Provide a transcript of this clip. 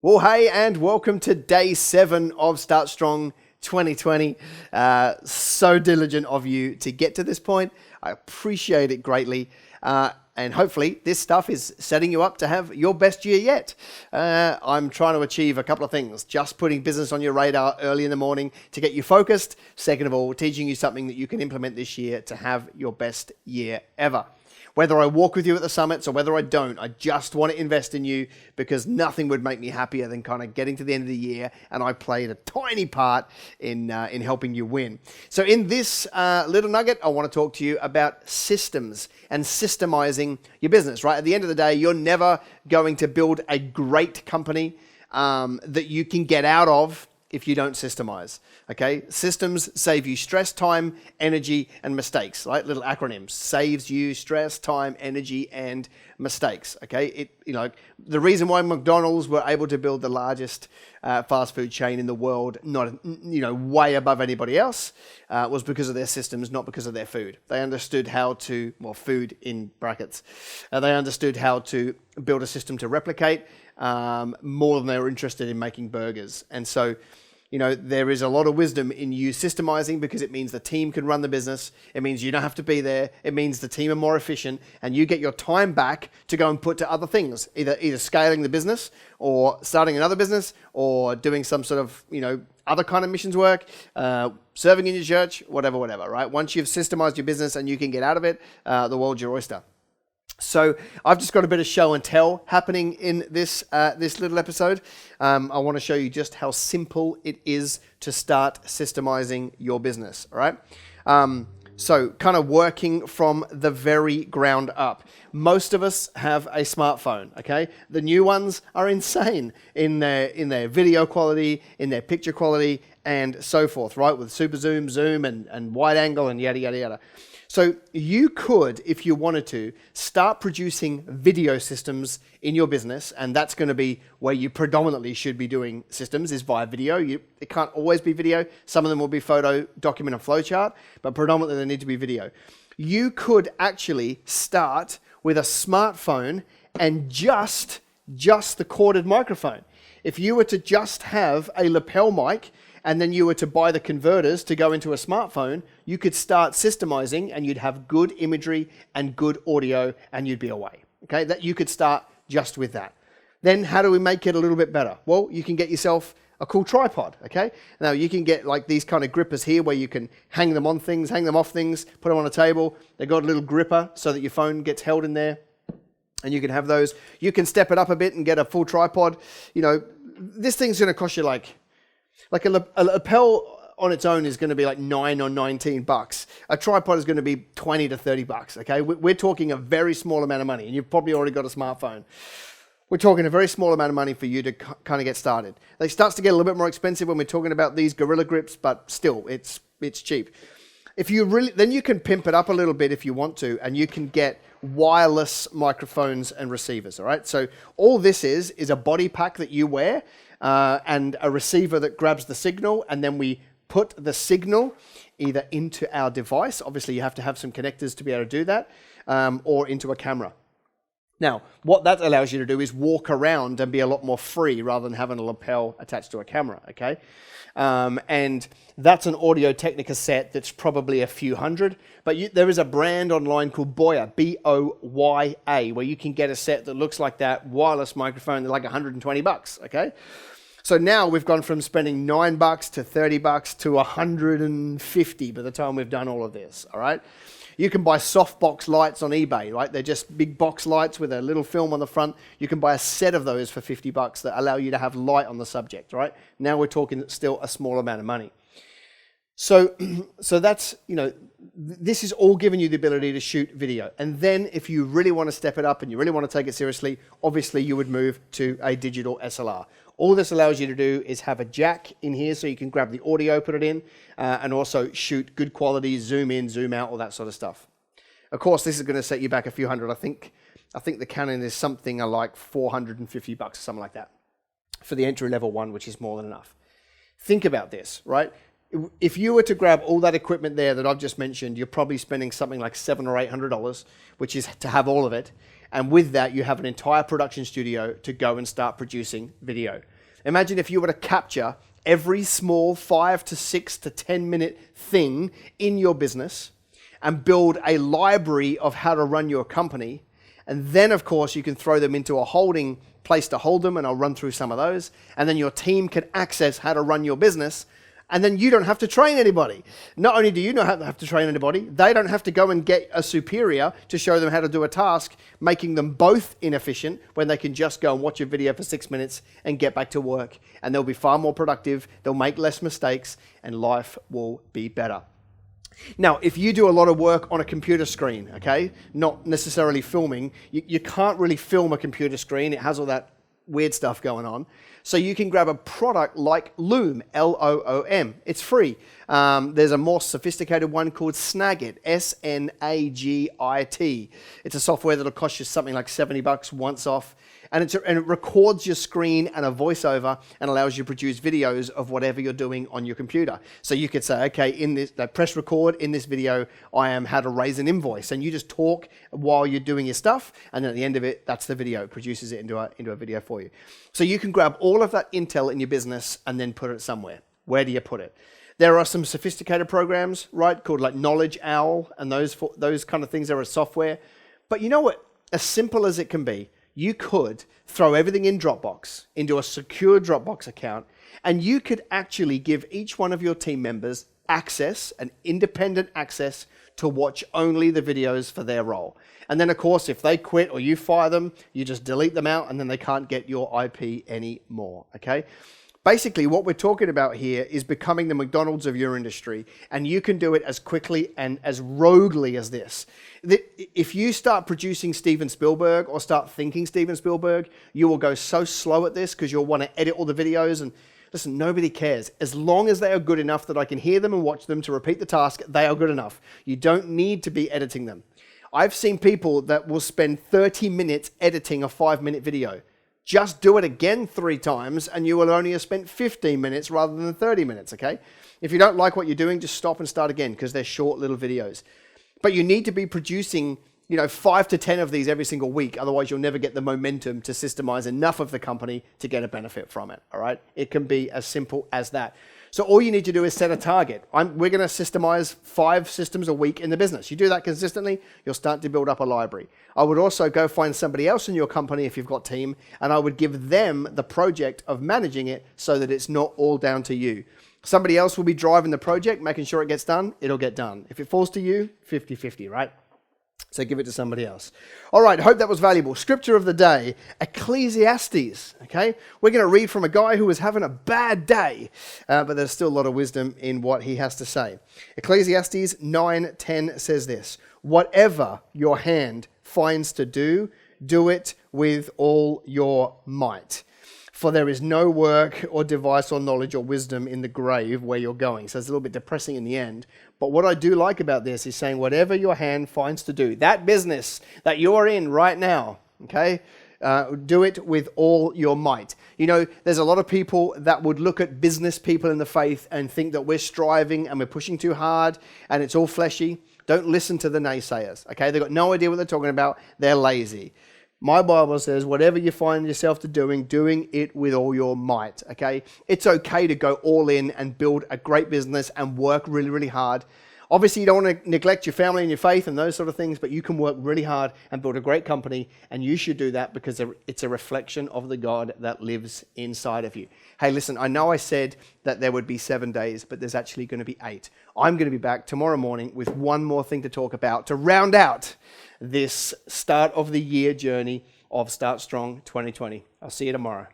Well, hey, and welcome to day 7 of Start Strong 2020. So diligent of you to get to this point. I appreciate it greatly. And hopefully this stuff is setting you up to have your best year yet. I'm trying to achieve a couple of things. Just putting business on your radar early in the morning to get you focused. Second of all, teaching you something that you can implement this year to have your best year ever. Whether I walk with you at the summits or whether I don't, I just want to invest in you because nothing would make me happier than kind of getting to the end of the year and I played a tiny part in helping you win. So in this little nugget, I want to talk to you about systems and systemizing your business, right? At the end of the day, you're never going to build a great company that you can get out of if you don't systemize, okay? Systems save you stress, time, energy, and mistakes, right? Little acronyms. Saves you stress, time, energy, and mistakes, okay? The reason why McDonald's were able to build the largest fast food chain in the world, not, way above anybody else, was because of their systems, not because of their food. They understood how to, food in brackets, they understood how to build a system to replicate more than they were interested in making burgers. And so, there is a lot of wisdom in you systemizing because it means the team can run the business. It means you don't have to be there. It means the team are more efficient and you get your time back to go and put to other things, either scaling the business or starting another business or doing some sort of, other kind of missions work, serving in your church, whatever, right? Once you've systemized your business and you can get out of it, the world's your oyster. So I've just got a bit of show and tell happening in this little episode. I want to show you just how simple it is to start systemizing your business, all right? So kind of working from the very ground up. Most of us have a smartphone, okay? The new ones are insane in their video quality, in their picture quality, and so forth, right? With super zoom, and wide angle, and yada, yada, yada. So you could, if you wanted to, start producing video systems in your business, and that's going to be where you predominantly should be doing systems, is via video. It can't always be video. Some of them will be photo, document, and flowchart, but predominantly they need to be video. You could actually start with a smartphone and just the corded microphone. If you were to just have a lapel mic, and then you were to buy the converters to go into a smartphone, you could start systemizing and you'd have good imagery and good audio and you'd be away. Okay, that you could start just with that. Then how do we make it a little bit better? Well, you can get yourself a cool tripod, okay? Now you can get like these kind of grippers here where you can hang them on things, hang them off things, put them on a table. They've got a little gripper so that your phone gets held in there and you can have those. You can step it up a bit and get a full tripod. This thing's gonna cost you like a lapel on its own is going to be like $9 or $19. A tripod is going to be $20 to $30. Okay, we're talking a very small amount of money, and you've probably already got a smartphone. We're talking a very small amount of money for you to kind of get started. It starts to get a little bit more expensive when we're talking about these Gorilla Grips, but still, it's cheap. Then you can pimp it up a little bit if you want to, and you can get wireless microphones and receivers. All right, so all this is a body pack that you wear. And a receiver that grabs the signal, and then we put the signal either into our device. Obviously, you have to have some connectors to be able to do that, or into a camera. Now, what that allows you to do is walk around and be a lot more free rather than having a lapel attached to a camera, okay? And that's an Audio-Technica set that's probably a few hundred, but there is a brand online called Boya, B-O-Y-A, where you can get a set that looks like that, wireless microphone, they're like $120, okay? So now we've gone from spending $9 to $30 to $150 by the time we've done all of this, all right? You can buy softbox lights on eBay, right? They're just big box lights with a little film on the front. You can buy a set of those for $50 that allow you to have light on the subject, right? Now we're talking still a small amount of money. So that's, this is all giving you the ability to shoot video. And then if you really want to step it up and you really want to take it seriously, obviously you would move to a digital SLR. All this allows you to do is have a jack in here so you can grab the audio, put it in, and also shoot good quality, zoom in, zoom out, all that sort of stuff. Of course, this is going to set you back a few hundred. I think the Canon is something like $450 or something like that for the entry level one, which is more than enough. Think about this, right? If you were to grab all that equipment there that I've just mentioned, you're probably spending something like $700 or $800, which is to have all of it. And with that, you have an entire production studio to go and start producing video. Imagine if you were to capture every small 5 to 6 to 10 minute thing in your business and build a library of how to run your company. And then, of course, you can throw them into a holding place to hold them, and I'll run through some of those. And then your team can access how to run your business, and then you don't have to train anybody. Not only do you not have to train anybody, they don't have to go and get a superior to show them how to do a task, making them both inefficient when they can just go and watch a video for 6 minutes and get back to work. And they'll be far more productive, they'll make less mistakes, and life will be better. Now, if you do a lot of work on a computer screen, okay, not necessarily filming, you can't really film a computer screen. It has all that weird stuff going on. So you can grab a product like Loom, Loom. It's free. There's a more sophisticated one called Snagit, Snagit. It's a software that'll cost you something like $70 once off. And it records your screen and a voiceover and allows you to produce videos of whatever you're doing on your computer. So you could say, okay, press record in this video, I am how to raise an invoice. And you just talk while you're doing your stuff. And then at the end of it, that's the video. It produces it into a video for you. So you can grab all of that intel in your business and then put it somewhere. Where do you put it? There are some sophisticated programs, right, called like Knowledge Owl and those kind of things. There are software. But you know what? As simple as it can be, you could throw everything in Dropbox, into a secure Dropbox account, and you could actually give each one of your team members access, an independent access, to watch only the videos for their role. And then, of course, if they quit or you fire them, you just delete them out, and then they can't get your IP anymore, okay? Basically, what we're talking about here is becoming the McDonald's of your industry, and you can do it as quickly and as roguely as this. If you start producing Steven Spielberg or start thinking Steven Spielberg, you will go so slow at this because you'll want to edit all the videos. And listen, nobody cares. As long as they are good enough that I can hear them and watch them to repeat the task, they are good enough. You don't need to be editing them. I've seen people that will spend 30 minutes editing a 5-minute video. Just do it again 3 times and you will only have spent 15 minutes rather than 30 minutes, okay? If you don't like what you're doing, just stop and start again because they're short little videos. But you need to be producing, 5 to 10 of these every single week. Otherwise, you'll never get the momentum to systemize enough of the company to get a benefit from it, all right? It can be as simple as that. So all you need to do is set a target. We're going to systemize 5 systems a week in the business. You do that consistently, you'll start to build up a library. I would also go find somebody else in your company if you've got a team, and I would give them the project of managing it so that it's not all down to you. Somebody else will be driving the project, making sure it gets done, it'll get done. If it falls to you, 50-50, right? So give it to somebody else. All right, hope that was valuable. Scripture of the day, Ecclesiastes, okay? We're going to read from a guy who was having a bad day, but there's still a lot of wisdom in what he has to say. Ecclesiastes 9:10 says this, "Whatever your hand finds to do, do it with all your might. For there is no work or device or knowledge or wisdom in the grave where you're going." So it's a little bit depressing in the end. But what I do like about this is saying whatever your hand finds to do, that business that you're in right now, okay, do it with all your might. There's a lot of people that would look at business people in the faith and think that we're striving and we're pushing too hard and it's all fleshy. Don't listen to the naysayers, okay? They've got no idea what they're talking about. They're lazy. My Bible says, whatever you find yourself doing it with all your might, okay? It's okay to go all in and build a great business and work really, really hard. Obviously, you don't want to neglect your family and your faith and those sort of things, but you can work really hard and build a great company, and you should do that because it's a reflection of the God that lives inside of you. Hey, listen, I know I said that there would be 7 days, but there's actually going to be 8. I'm going to be back tomorrow morning with one more thing to talk about to round out this start of the year journey of Start Strong 2020. I'll see you tomorrow.